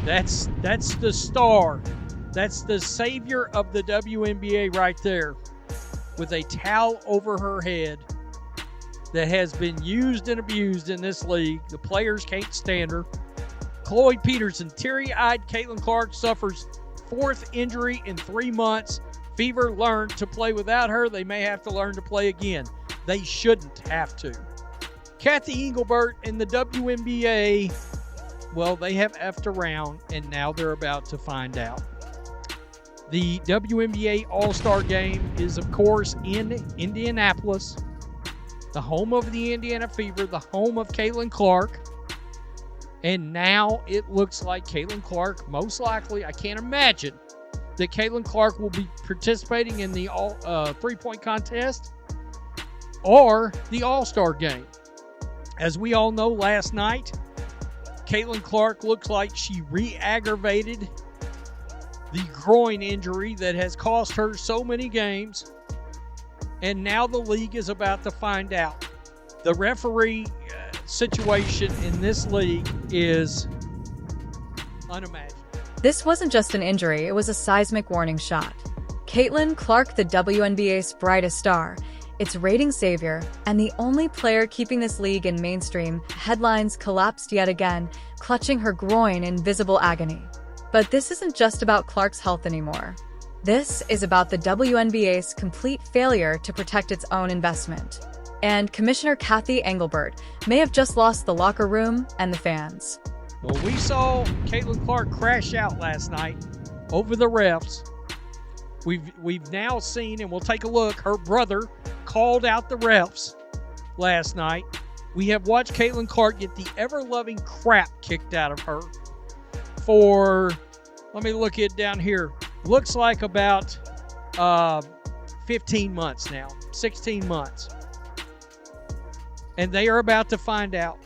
That's the star. That's the savior of the WNBA right there, with a towel over her head that has been used and abused in this league. The players can't stand her. Cloyd Peterson, teary-eyed Caitlin Clark suffers fourth injury in 3 months. Fever learned to play without her. They may have to learn to play again. They shouldn't have to. Cathy Engelbert in the WNBA, well, they have effed around, and now they're about to find out. The WNBA All-Star Game is, of course, in Indianapolis, the home of the Indiana Fever, the home of Caitlin Clark. And now it looks like Caitlin Clark, most likely, I can't imagine that Caitlin Clark will be participating in the three-point contest or the All-Star Game. As we all know, last night, Caitlin Clark looks like she re-aggravated the groin injury that has cost her so many games. And now the league is about to find out. The referee situation in this league is unimaginable. This wasn't just an injury, it was a seismic warning shot. Caitlin Clark, the WNBA's brightest star, its rating savior, and the only player keeping this league in mainstream headlines, collapsed yet again, clutching her groin in visible agony. But this isn't just about Clark's health anymore. This is about the WNBA's complete failure to protect its own investment. And Commissioner Cathy Engelbert may have just lost the locker room and the fans. Well, we saw Caitlin Clark crash out last night over the refs. We've now seen, and we'll take a look, her brother called out the refs last night. We have watched Caitlin Clark get the ever-loving crap kicked out of her for, let me look it down here, looks like about 15 months now, 16 months. And they are about to find out,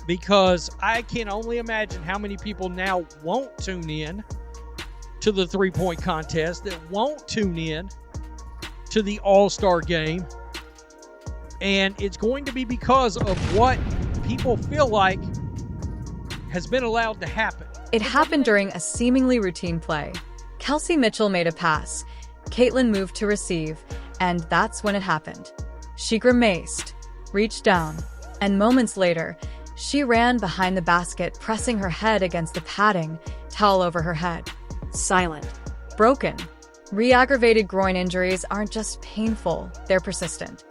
because I can only imagine how many people now won't tune in to the three-point contest, that won't tune in to the All-Star Game. And it's going to be because of what people feel like has been allowed to happen. It happened during a seemingly routine play. Kelsey Mitchell made a pass. Caitlin moved to receive, and that's when it happened. She grimaced, reached down, and moments later, she ran behind the basket, pressing her head against the padding, towel over her head. Silent. Broken. Re-aggravated groin injuries aren't just painful, they're persistent.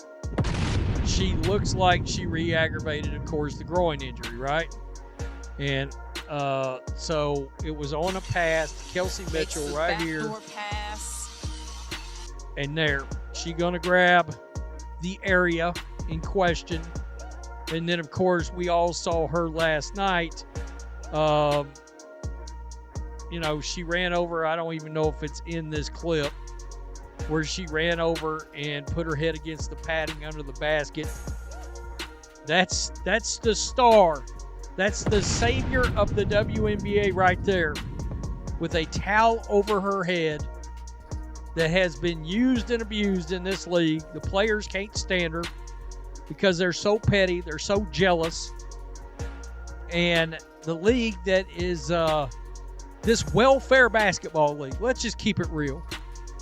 She looks like she re-aggravated, of course, the groin injury, right? And so it was on a pass to Kelsey Mitchell right here. And there. She gonna grab the area in question. And then, of course, we all saw her last night. She ran over, I don't even know if it's in this clip, where she ran over and put her head against the padding under the basket. That's the star. That's the savior of the WNBA right there, with a towel over her head that has been used and abused in this league. The players can't stand her because they're so petty, they're so jealous. And the league that is this welfare basketball league, let's just keep it real.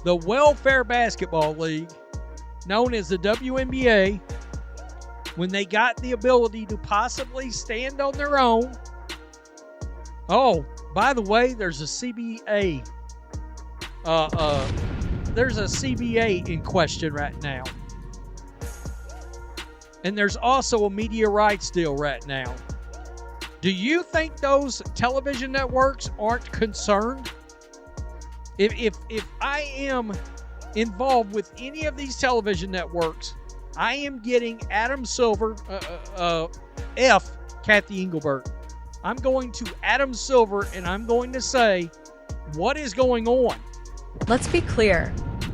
The welfare basketball league, known as the WNBA, when they got the ability to possibly stand on their own. Oh, by the way, there's a CBA. There's a CBA in question right now. And there's also a media rights deal right now. Do you think those television networks aren't concerned? If I am involved with any of these television networks, I am getting Adam Silver, Cathy Engelbert. I'm going to Adam Silver and I'm going to say, what is going on? Let's be clear.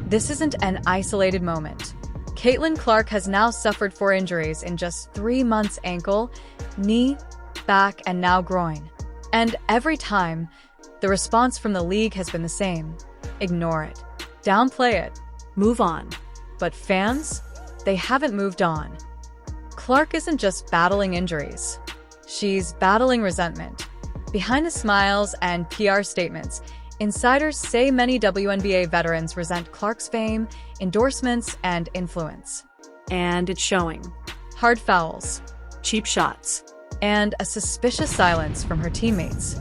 This isn't an isolated moment. Caitlin Clark has now suffered 4 injuries in just 3 months: ankle, knee, back, and now groin. And every time, the response from the league has been the same. Ignore it. Downplay it. Move on. But fans? They haven't moved on. Clark isn't just battling injuries. She's battling resentment. Behind the smiles and PR statements, insiders say many WNBA veterans resent Clark's fame, endorsements, and influence. And it's showing. Hard fouls, Cheap shots. and a suspicious silence from her teammates.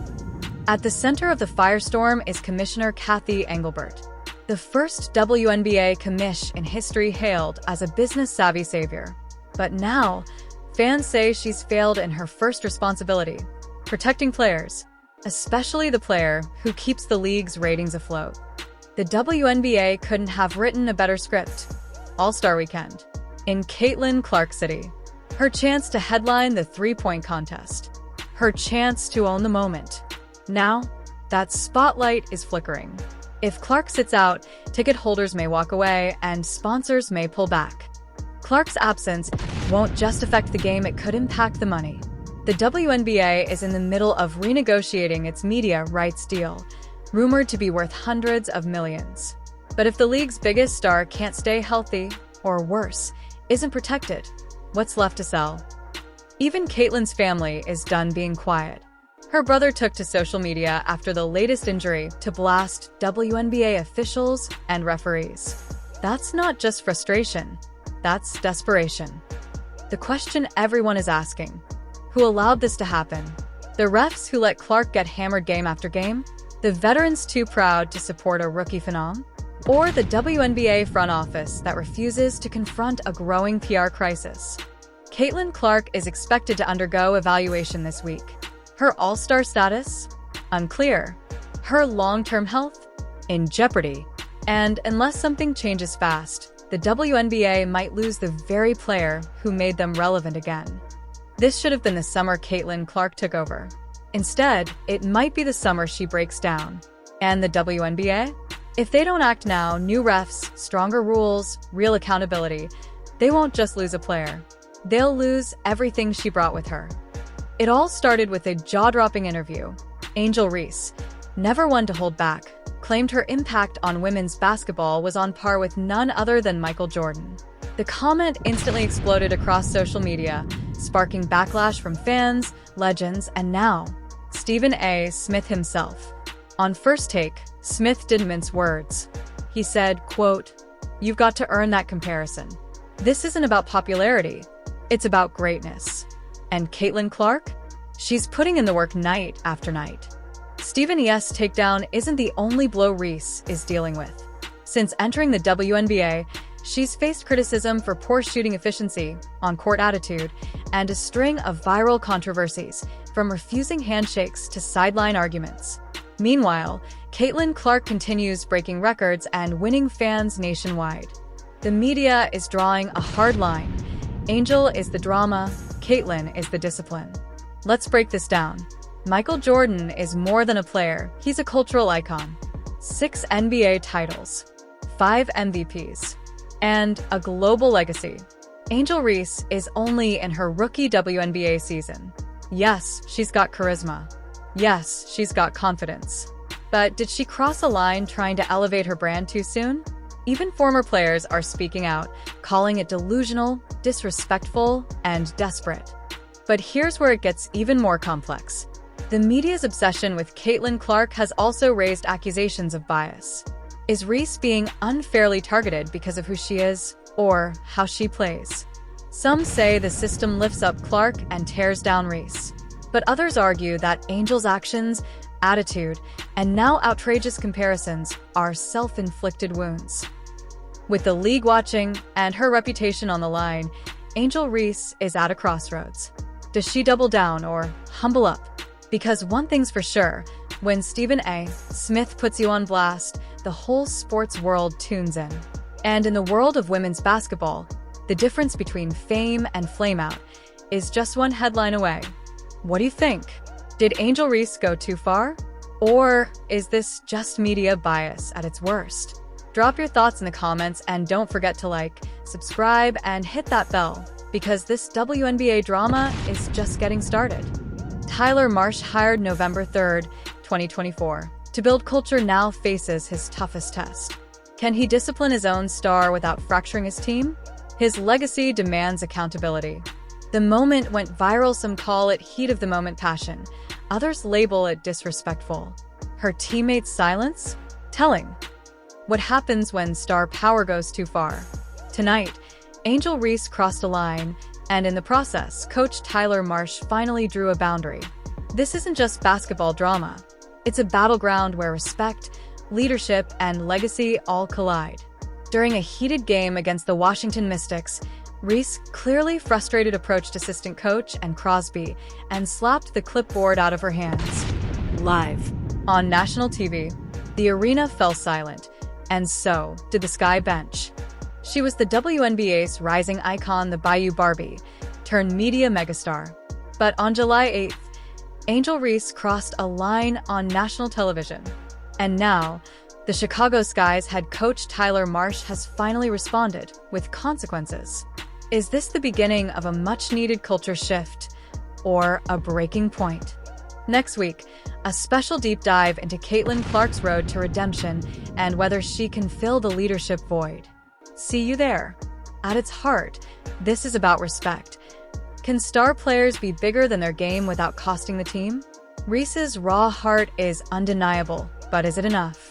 At the center of the firestorm is Commissioner Cathy Engelbert, the first WNBA commish in history hailed as a business-savvy savior. But now, fans say she's failed in her first responsibility, protecting players, especially the player who keeps the league's ratings afloat. The WNBA couldn't have written a better script. All-Star Weekend in Caitlin Clark City. Her chance to headline the three-point contest. Her chance to own the moment. Now, that spotlight is flickering. If Clark sits out, ticket holders may walk away and sponsors may pull back. Clark's absence won't just affect the game, it could impact the money. The WNBA is in the middle of renegotiating its media rights deal, rumored to be worth hundreds of millions. But if the league's biggest star can't stay healthy, or worse, isn't protected, what's left to sell? Even Caitlin's family is done being quiet. Her brother took to social media after the latest injury to blast WNBA officials and referees. That's not just frustration, that's desperation. The question everyone is asking: who allowed this to happen? The refs who let Clark get hammered game after game? The veterans too proud to support a rookie phenom? Or the WNBA front office that refuses to confront a growing PR crisis? Caitlin Clark is expected to undergo evaluation this week. Her all-star status? Unclear. Her long-term health? In jeopardy. And unless something changes fast, the WNBA might lose the very player who made them relevant again. This should have been the summer Caitlin Clark took over. Instead, it might be the summer she breaks down. And the WNBA? If they don't act now, new refs, stronger rules, real accountability, they won't just lose a player. They'll lose everything she brought with her. It all started with a jaw-dropping interview. Angel Reese, never one to hold back, claimed her impact on women's basketball was on par with none other than Michael Jordan. The comment instantly exploded across social media, sparking backlash from fans, legends, and now, Stephen A. Smith himself. On First Take, Smith didn't mince words. He said, quote, "You've got to earn that comparison. This isn't about popularity, it's about greatness." And Caitlin Clark? She's putting in the work night after night. Stephen E.'s takedown isn't the only blow Reese is dealing with. Since entering the WNBA, she's faced criticism for poor shooting efficiency, on-court attitude, and a string of viral controversies, from refusing handshakes to sideline arguments. Meanwhile, Caitlin Clark continues breaking records and winning fans nationwide. The media is drawing a hard line. Angel is the drama, Caitlin is the discipline. Let's break this down. Michael Jordan is more than a player, he's a cultural icon. 6 NBA titles, 5 MVPs, and a global legacy. Angel Reese is only in her rookie WNBA season. Yes, she's got charisma. Yes, she's got confidence. But did she cross a line trying to elevate her brand too soon? Even former players are speaking out, calling it delusional, disrespectful, and desperate. But here's where it gets even more complex. The media's obsession with Caitlin Clark has also raised accusations of bias. Is Reese being unfairly targeted because of who she is, or how she plays? Some say the system lifts up Clark and tears down Reese. But others argue that Angel's actions, attitude, and now outrageous comparisons are self-inflicted wounds. With the league watching and her reputation on the line, Angel Reese is at a crossroads. Does she double down or humble up? Because one thing's for sure, when Stephen A. Smith puts you on blast, the whole sports world tunes in. And in the world of women's basketball, the difference between fame and flameout is just one headline away. What do you think? Did Angel Reese go too far? Or is this just media bias at its worst? Drop your thoughts in the comments and don't forget to like, subscribe, and hit that bell, because this WNBA drama is just getting started. Tyler Marsh, hired November 3rd, 2024, to build culture, now faces his toughest test. Can he discipline his own star without fracturing his team? His legacy demands accountability. The moment went viral, some call it heat of the moment passion. Others label it disrespectful. Her teammates' silence? Telling. What happens when star power goes too far? Tonight, Angel Reese crossed a line, and in the process, Coach Tyler Marsh finally drew a boundary. This isn't just basketball drama. It's a battleground where respect, leadership, and legacy all collide. During a heated game against the Washington Mystics, Reese clearly frustrated approached assistant coach and Crosby and slapped the clipboard out of her hands. Live. On national TV, the arena fell silent, and so did the Sky Bench. She was the WNBA's rising icon, the Bayou Barbie, turned media megastar. But on July 8th, Angel Reese crossed a line on national television. And now, the Chicago Sky's head coach Tyler Marsh has finally responded with consequences. Is this the beginning of a much-needed culture shift or a breaking point? Next week, a special deep dive into Caitlin Clark's road to redemption and whether she can fill the leadership void. See you there. At its heart, this is about respect. Can star players be bigger than their game without costing the team? Reese's raw heart is undeniable, but is it enough?